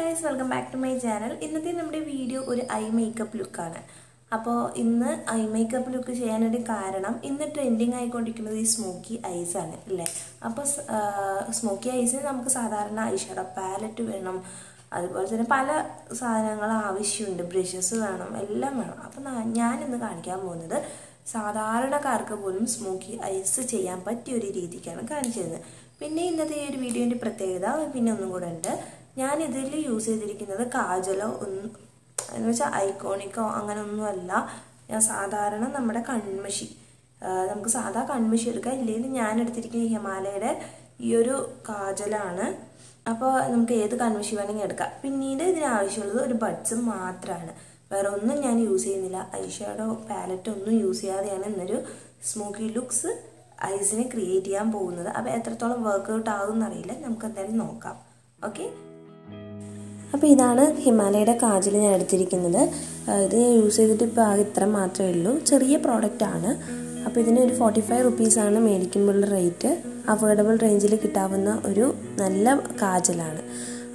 guys, welcome back to my channel. ഇന്നത്തെ നമ്മുടെ video ഒരു ഐ മേക്കപ്പ് ലുക്ക് ആണ്. അപ്പോൾ ഇന്ന് ഐ മേക്കപ്പ് ലുക്ക് ചെയ്യാനൊരു കാരണം ഇന്ന് ട്രെൻഡിങ് ആയിക്കൊണ്ടിരിക്കുന്നത് ഈ സ്മോക്കി ഐസ് ആണ് അല്ലേ. അപ്പോൾ സ്മോക്കി ഐസിന് നമുക്ക് സാധാരണ ഐഷാഡോ പാലറ്റ് വേണം, അതുപോലെ തന്നെ പല സാധനങ്ങൾ ആവശ്യമുണ്ട്, ബ്രഷസ് വേണം, എല്ലാം വേണം. അപ്പോൾ ഞാൻ ഇന്ന് കാണിക്കാൻ പോകുന്നത് സാധാരണക്കാർക്ക് പോലും സ്മോക്കി ഐസ് ചെയ്യാൻ പറ്റിയ ഒരു രീതിക്കാണ് കാണിച്ചത്. പിന്നെ ഇന്നത്തെ ഈ ഒരു വീഡിയോൻ്റെ പ്രത്യേകത പിന്നെ ഒന്നും കൂടെ ഉണ്ട്. ഞാൻ ഇതിൽ യൂസ് ചെയ്തിരിക്കുന്നത് കാജലോ എന്ന് വെച്ചാൽ ഐക്കോണിക്കോ അങ്ങനെ ഒന്നുമല്ല. ഞാൻ സാധാരണ നമ്മുടെ കൺമഷി, നമുക്ക് സാധാ കൺമഷി എടുക്കാം, ഇല്ലെങ്കിൽ ഞാൻ എടുത്തിരിക്കുന്ന ഹിമാലയയുടെ ഈ ഒരു കാജലാണ്. അപ്പോൾ നമുക്ക് ഏത് കൺമഷി വേണമെങ്കിൽ എടുക്കാം. പിന്നീട് ഇതിനാവശ്യമുള്ളത് ഒരു ബഡ്സ് മാത്രമാണ്, വേറെ ഒന്നും ഞാൻ യൂസ് ചെയ്യുന്നില്ല. ഐഷാഡോ പാലറ്റ് ഒന്നും യൂസ് ചെയ്യാതെയാണ് ഇന്നൊരു സ്മോക്കി ലുക്സ് ഐസിനെ ക്രിയേറ്റ് ചെയ്യാൻ പോകുന്നത്. അപ്പോൾ എത്രത്തോളം വർക്ക്ഔട്ട് ആകും എന്നറിയില്ല, നമുക്ക് എന്തായാലും നോക്കാം. ഓക്കെ, അപ്പോൾ ഇതാണ് ഹിമാലയയുടെ കാജൽ ഞാൻ എടുത്തിരിക്കുന്നത്. ഇത് ഞാൻ യൂസ് ചെയ്തിട്ട് ഇപ്പോൾ ആകെ ഇത്ര മാത്രമേ ഉള്ളൂ, ചെറിയ പ്രോഡക്റ്റാണ്. അപ്പോൾ ഇതിന് ഒരു 45 റുപ്പീസാണ് മേടിക്കുമ്പോഴുള്ള റേറ്റ്. അഫോർഡബിൾ റേഞ്ചിൽ കിട്ടാവുന്ന ഒരു നല്ല കാജലാണ്.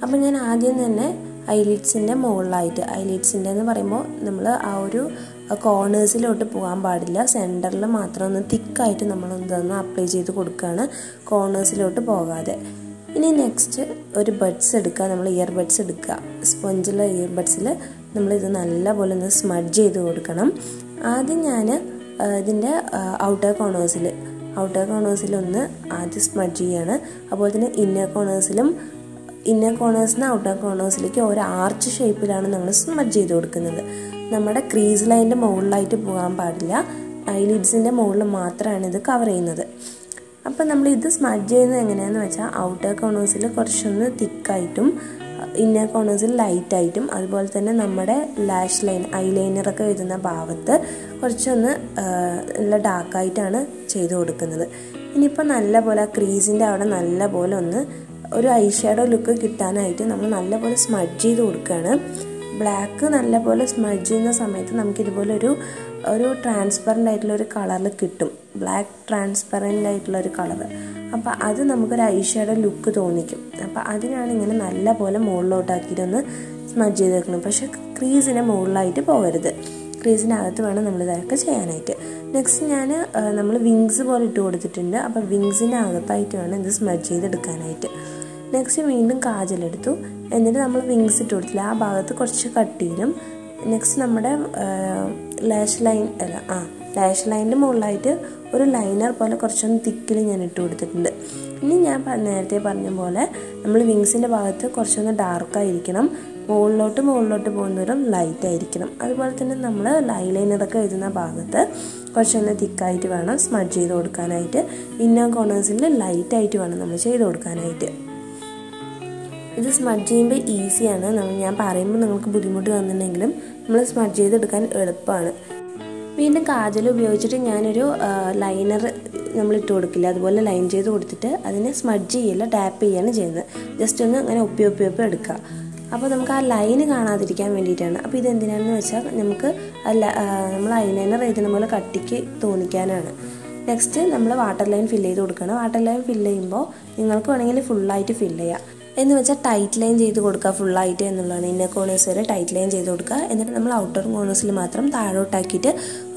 അപ്പോൾ ഞാൻ ആദ്യം തന്നെ ഐലിഡ്സിൻ്റെ മുകളിലായിട്ട്, ഐലിഡ്സിൻ്റെ എന്ന് പറയുമ്പോൾ നമ്മൾ ആ ഒരു കോർണേഴ്സിലോട്ട് പോകാൻ പാടില്ല, സെൻറ്ററിൽ മാത്രം ഒന്ന് തിക്കായിട്ട് നമ്മളൊന്ന് അപ്ലൈ ചെയ്ത് കൊടുക്കുകയാണ്, കോർണേഴ്സിലോട്ട് പോകാതെ. ഇനി നെക്സ്റ്റ് ഒരു ബഡ്സ് എടുക്കുക, നമ്മൾ ഇയർ ബഡ്സ് എടുക്കുക. സ്പോഞ്ചുള്ള ഇയർ ബഡ്സിൽ നമ്മളിത് നല്ലപോലെ ഒന്ന് സ്മഡ്ജ് ചെയ്ത് കൊടുക്കണം. ആദ്യം ഞാൻ ഇതിൻ്റെ ഔട്ടർ കോർണേഴ്സിൽ ഒന്ന് ആദ്യം സ്മഡ്ജ് ചെയ്യാണ്. അതുപോലെ തന്നെ ഇന്നർ കോർണേഴ്സിന് ഔട്ടർ കോർണേഴ്സിലേക്ക് ഒരു ആർച്ച് ഷേപ്പിലാണ് നമ്മൾ സ്മഡ്ജ് ചെയ്ത് കൊടുക്കുന്നത്. നമ്മുടെ ക്രീസ് ലൈനിൻ്റെ മുകളിലായിട്ട് പോകാൻ പാടില്ല, ഐലിഡ്സിൻ്റെ മുകളിൽ മാത്രമാണ് ഇത് കവർ ചെയ്യുന്നത്. അപ്പോൾ നമ്മളിത് സ്മഡ്ജ് ചെയ്യുന്നത് എങ്ങനെയാണെന്ന് വെച്ചാൽ ഔട്ടർ കോർണേഴ്സിൽ കുറച്ചൊന്ന് തിക്കായിട്ടും ഇന്നർ കോർണേഴ്സിൽ ലൈറ്റായിട്ടും, അതുപോലെ തന്നെ നമ്മുടെ ലാഷ് ലൈൻ ഐലൈനറൊക്കെ എഴുതുന്ന ഭാഗത്ത് കുറച്ചൊന്ന് നല്ല ഡാർക്കായിട്ടാണ് ചെയ്ത് കൊടുക്കുന്നത്. ഇനിയിപ്പോൾ നല്ലപോലെ ക്രീസിൻ്റെ അവിടെ നല്ലപോലെ ഒന്ന് ഒരു ഐഷാഡോ ലുക്ക് കിട്ടാനായിട്ട് നമ്മൾ നല്ലപോലെ സ്മഡ്ജ് ചെയ്ത് കൊടുക്കുകയാണ്. ബ്ലാക്ക് നല്ലപോലെ സ്മഡ്ജ് ചെയ്യുന്ന സമയത്ത് നമുക്കിതുപോലെ ഒരു ട്രാൻസ്പെറൻ്റ് ആയിട്ടുള്ളൊരു കളറിൽ കിട്ടും, ബ്ലാക്ക് ട്രാൻസ്പെറൻ്റ് ആയിട്ടുള്ളൊരു കളറ്. അപ്പോൾ അത് നമുക്കൊരു ഐഷാഡോ ലുക്ക് തോന്നിക്കും. അപ്പോൾ അതിനാണ് ഇങ്ങനെ നല്ലപോലെ മുകളിലോട്ടാക്കിയിട്ടൊന്ന് സ്മഡ്ജ് ചെയ്ത് വെക്കണം. പക്ഷേ ക്രീസിന് മുകളിലായിട്ട് പോകരുത്, ക്രീസിനകത്ത് വേണം നമ്മളിതൊക്കെ ചെയ്യാനായിട്ട്. നെക്സ്റ്റ് നമ്മൾ വിങ്സ് പോലെ ഇട്ട് കൊടുത്തിട്ടുണ്ട്. അപ്പോൾ വിങ്സിൻ്റെ അകത്തായിട്ട് വേണം ഇത് സ്മഡ്ജ് ചെയ്തെടുക്കാനായിട്ട്. നെക്സ്റ്റ് വീണ്ടും കാജലെടുത്തു, എന്നിട്ട് നമ്മൾ വിങ്സ് ഇട്ട് കൊടുത്തില്ല, ആ ഭാഗത്ത് കുറച്ച് കട്ടിയിലും. നെക്സ്റ്റ് നമ്മുടെ ലാഷ് ലൈനിൻ്റെ മുകളിലായിട്ട് ഒരു ലൈനർ പോലെ കുറച്ചൊന്ന് തിക്കിൽ ഞാൻ ഇട്ട് കൊടുത്തിട്ടുണ്ട്. ഇനി ഞാൻ നേരത്തെ പറഞ്ഞ പോലെ നമ്മൾ വിങ്സിൻ്റെ ഭാഗത്ത് കുറച്ചൊന്ന് ഡാർക്കായിരിക്കണം, മുകളിലോട്ട് പോകുന്നവരും ലൈറ്റ് ആയിരിക്കണം. അതുപോലെ തന്നെ നമ്മൾ ഐലൈനറൊക്കെ എഴുതുന്ന ഭാഗത്ത് കുറച്ചൊന്ന് തിക്കായിട്ട് വേണം സ്മഡ്ജ് ചെയ്ത് കൊടുക്കാനായിട്ട്. ഇന്നർ കോർണേഴ്സിൽ ലൈറ്റായിട്ട് വേണം നമ്മൾ ചെയ്ത് കൊടുക്കാനായിട്ട്. ഇത് സ്മഡ്ജ് ചെയ്യുമ്പോൾ ഈസിയാണ്, ഞാൻ പറയുമ്പോൾ നിങ്ങൾക്ക് ബുദ്ധിമുട്ട് വന്നിട്ടുണ്ടെങ്കിലും നമ്മൾ സ്മഡ്ജ് ചെയ്തെടുക്കാൻ എളുപ്പമാണ്. വീണ്ടും കാജൽ ഉപയോഗിച്ചിട്ട് ഞാനൊരു ലൈനർ നമ്മൾ ഇട്ട് കൊടുക്കില്ല, അതുപോലെ ലൈൻ ചെയ്ത് കൊടുത്തിട്ട് അതിനെ സ്മഡ്ജ് ചെയ്യില്ല, ടാപ്പ് ചെയ്യാണ് ചെയ്യുന്നത്. ജസ്റ്റ് ഒന്ന് അങ്ങനെ ഒപ്പി എടുക്കുക. അപ്പോൾ നമുക്ക് ആ ലൈന് കാണാതിരിക്കാൻ വേണ്ടിയിട്ടാണ്. അപ്പോൾ ഇതെന്തിനാണെന്ന് വെച്ചാൽ നമുക്ക് നമ്മൾ ഐലൈനർ എഴുതുന്ന പോലെ കട്ടിക്ക് തോന്നിക്കാനാണ്. നെക്സ്റ്റ് നമ്മൾ വാട്ടർ ലൈൻ ഫില്ല് ചെയ്ത് കൊടുക്കണം. വാട്ടർ ലൈൻ ഫില്ല് ചെയ്യുമ്പോൾ നിങ്ങൾക്ക് വേണമെങ്കിൽ ഫുള്ളായിട്ട് ഫില്ല് ചെയ്യാം, എന്ന് വെച്ചാൽ ടൈറ്റ് ലൈൻ ചെയ്ത് കൊടുക്കുക ഫുള്ളായിട്ട് എന്നുള്ളതാണ്. ഇന്നർ കോർണേഴ്സ് വരെ ടൈറ്റ് ലൈൻ ചെയ്ത് കൊടുക്കുക. എന്നിട്ട് നമ്മൾ ഔട്ടർ കോർണേഴ്സിൽ മാത്രം താഴോട്ടാക്കിയിട്ട്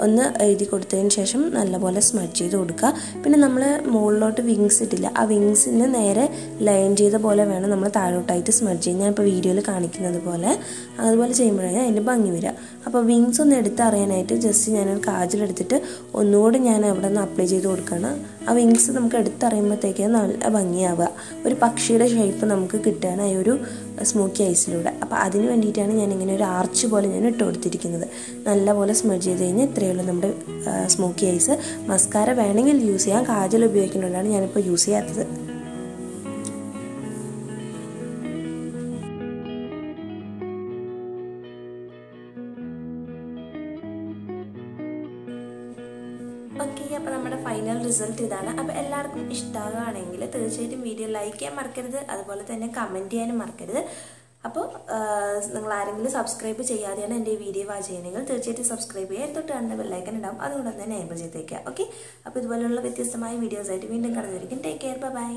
ഒന്ന് എഴുതി കൊടുത്തതിന് ശേഷം നല്ലപോലെ സ്മഡ്ജ് ചെയ്ത് കൊടുക്കുക. പിന്നെ നമ്മൾ മുകളിലോട്ട് വിങ്സ് ഇട്ടില്ല, ആ വിങ്സിന് നേരെ ലൈൻ ചെയ്ത പോലെ വേണം നമ്മൾ താഴോട്ടായിട്ട് സ്മഡ്ജ് ചെയ്യാൻ. ഞാൻ ഇപ്പോൾ വീഡിയോയിൽ കാണിക്കുന്നത് പോലെ അതുപോലെ ചെയ്യുമ്പോഴാണ് അതിൻ്റെ ഭംഗി വരിക. അപ്പോൾ വിങ്സ് ഒന്ന് എടുത്തറിയാനായിട്ട് ജസ്റ്റ് ഞാനൊരു കാജലെടുത്തിട്ട് ഒന്നുകൂടി ഞാൻ അവിടെ നിന്ന് അപ്ലൈ ചെയ്ത് കൊടുക്കുകയാണ്. ആ വിങ്സ് നമുക്ക് എടുത്തറിയുമ്പോഴത്തേക്ക് നല്ല ഭംഗിയാവുക, ഒരു പക്ഷിയുടെ ഷേപ്പ് നമുക്ക് കിട്ടുകയാണ് ഈ ഒരു സ്മോക്കി ഐസിലൂടെ. അപ്പോൾ അതിന് വേണ്ടിയിട്ടാണ് ഞാനിങ്ങനെ ഒരു ആർച്ച് പോലെ ഞാൻ ഇട്ട് കൊടുത്തിരിക്കുന്നത്. നല്ലപോലെ സ്മഡ്ജ് ചെയ്ത് കഴിഞ്ഞാൽ ഇത്രയേ ഉള്ളൂ നമ്മുടെ സ്മോക്കി ഐസ്. മസ്കാര വേണമെങ്കിൽ യൂസ് ചെയ്യാം, കാജൽ ഉപയോഗിക്കുന്നതുകൊണ്ടാണ് ഞാനിപ്പോൾ യൂസ് ചെയ്യാത്തത്. ഓക്കെ, അപ്പോൾ നമ്മുടെ ഫൈനൽ റിസൾട്ട് ഇതാണ്. അപ്പോൾ എല്ലാവർക്കും ഇഷ്ടമാകുകയാണെങ്കിൽ തീർച്ചയായിട്ടും വീഡിയോ ലൈക്ക് ചെയ്യാൻ മറക്കരുത്, അതുപോലെ തന്നെ കമൻറ്റ് ചെയ്യാനും മറക്കരുത്. അപ്പോൾ നിങ്ങൾ ആരെങ്കിലും സബ്സ്ക്രൈബ് ചെയ്യാതെയാണ് എൻ്റെ ഈ വീഡിയോ വാച്ച് ചെയ്യണമെങ്കിൽ തീർച്ചയായിട്ടും സബ്സ്ക്രൈബ് ചെയ്യുക, തൊട്ട് കാണുന്ന ബെല്ലൈക്കൻ ഉണ്ടാവും, അതുകൊണ്ട് തന്നെ എനേബിൾ ചെയ്തേക്കുക. ഓക്കെ, അപ്പോൾ ഇതുപോലെയുള്ള വ്യത്യസ്തമായ വീഡിയോസായിട്ട് വീണ്ടും കാണുന്നതായിരിക്കും. Take care, by.